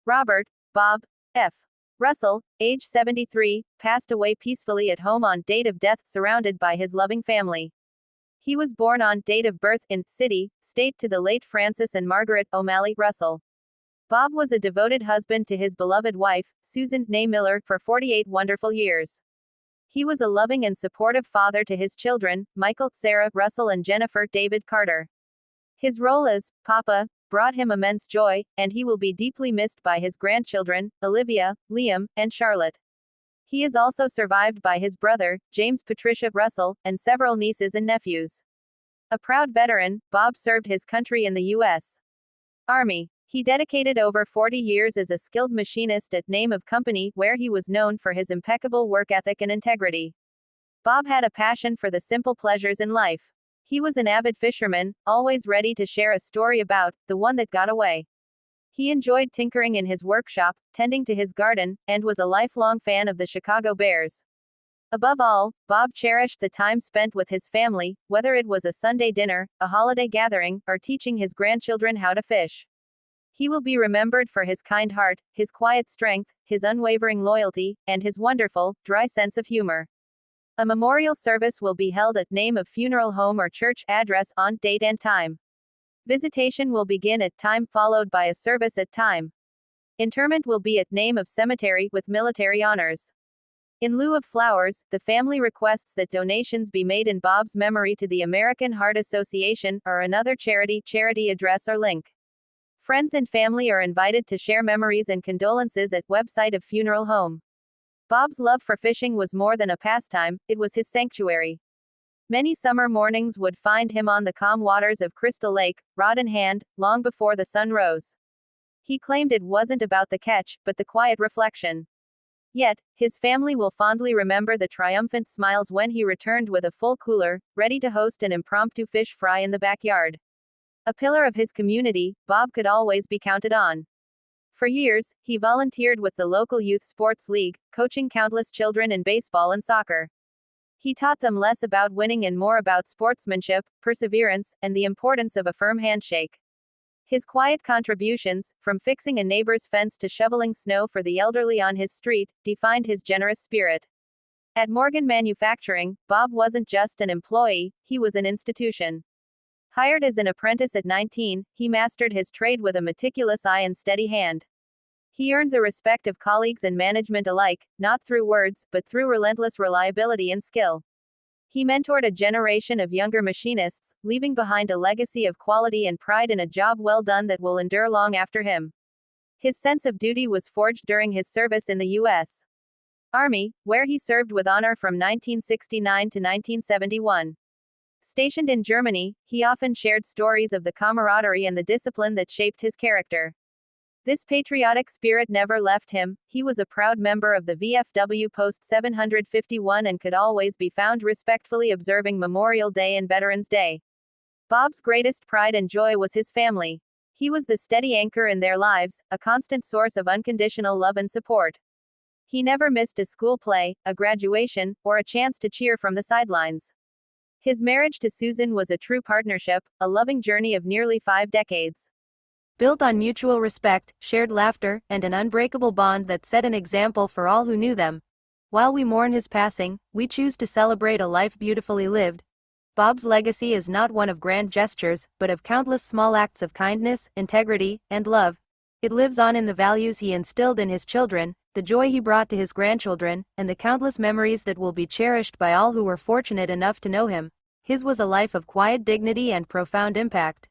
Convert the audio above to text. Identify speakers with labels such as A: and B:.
A: Robert, Bob, F. Russell, age 73, passed away peacefully at home on date of death surrounded by his loving family. He was born on date of birth in City, State to the late Francis and Margaret O'Malley Russell. Bob was a devoted husband to his beloved wife, Susan née Miller, for 48 wonderful years. He was a loving and supportive father to his children, Michael, Sarah, Russell and Jennifer David Carter. His role as Papa brought him immense joy, and he will be deeply missed by his grandchildren, Olivia, Liam, and Charlotte. He is also survived by his brother, James Patricia Russell, and several nieces and nephews. A proud veteran, Bob served his country in the U.S. Army. He dedicated over 40 years as a skilled machinist at Name of Company, where he was known for his impeccable work ethic and integrity. Bob had a passion for the simple pleasures in life. He was an avid fisherman, always ready to share a story about the one that got away. He enjoyed tinkering in his workshop, tending to his garden, and was a lifelong fan of the Chicago Bears. Above all, Bob cherished the time spent with his family, whether it was a Sunday dinner, a holiday gathering, or teaching his grandchildren how to fish. He will be remembered for his kind heart, his quiet strength, his unwavering loyalty, and his wonderful, dry sense of humor. A memorial service will be held at name of funeral home or church address on date and time. Visitation will begin at time followed by a service at time. Interment will be at name of cemetery with military honors. In lieu of flowers, the family requests that donations be made in Bob's memory to the American Heart Association or another charity address or link. Friends and family are invited to share memories and condolences at website of funeral home. Bob's love for fishing was more than a pastime, it was his sanctuary. Many summer mornings would find him on the calm waters of Crystal Lake, rod in hand, long before the sun rose. He claimed it wasn't about the catch, but the quiet reflection. Yet, his family will fondly remember the triumphant smiles when he returned with a full cooler, ready to host an impromptu fish fry in the backyard. A pillar of his community, Bob could always be counted on. For years, he volunteered with the local youth sports league, coaching countless children in baseball and soccer. He taught them less about winning and more about sportsmanship, perseverance, and the importance of a firm handshake. His quiet contributions, from fixing a neighbor's fence to shoveling snow for the elderly on his street, defined his generous spirit. At Morgan Manufacturing, Bob wasn't just an employee, he was an institution. Hired as an apprentice at 19, he mastered his trade with a meticulous eye and steady hand. He earned the respect of colleagues and management alike, not through words, but through relentless reliability and skill. He mentored a generation of younger machinists, leaving behind a legacy of quality and pride in a job well done that will endure long after him. His sense of duty was forged during his service in the U.S. Army, where he served with honor from 1969 to 1971. Stationed in Germany, he often shared stories of the camaraderie and the discipline that shaped his character. This patriotic spirit never left him. He was a proud member of the VFW Post 751 and could always be found respectfully observing Memorial Day and Veterans Day. Bob's greatest pride and joy was his family. He was the steady anchor in their lives, a constant source of unconditional love and support. He never missed a school play, a graduation, or a chance to cheer from the sidelines. His marriage to Susan was a true partnership, a loving journey of nearly 5 decades. Built on mutual respect, shared laughter, and an unbreakable bond that set an example for all who knew them. While we mourn his passing, we choose to celebrate a life beautifully lived. Bob's legacy is not one of grand gestures, but of countless small acts of kindness, integrity, and love. It lives on in the values he instilled in his children, the joy he brought to his grandchildren, and the countless memories that will be cherished by all who were fortunate enough to know him. His was a life of quiet dignity and profound impact.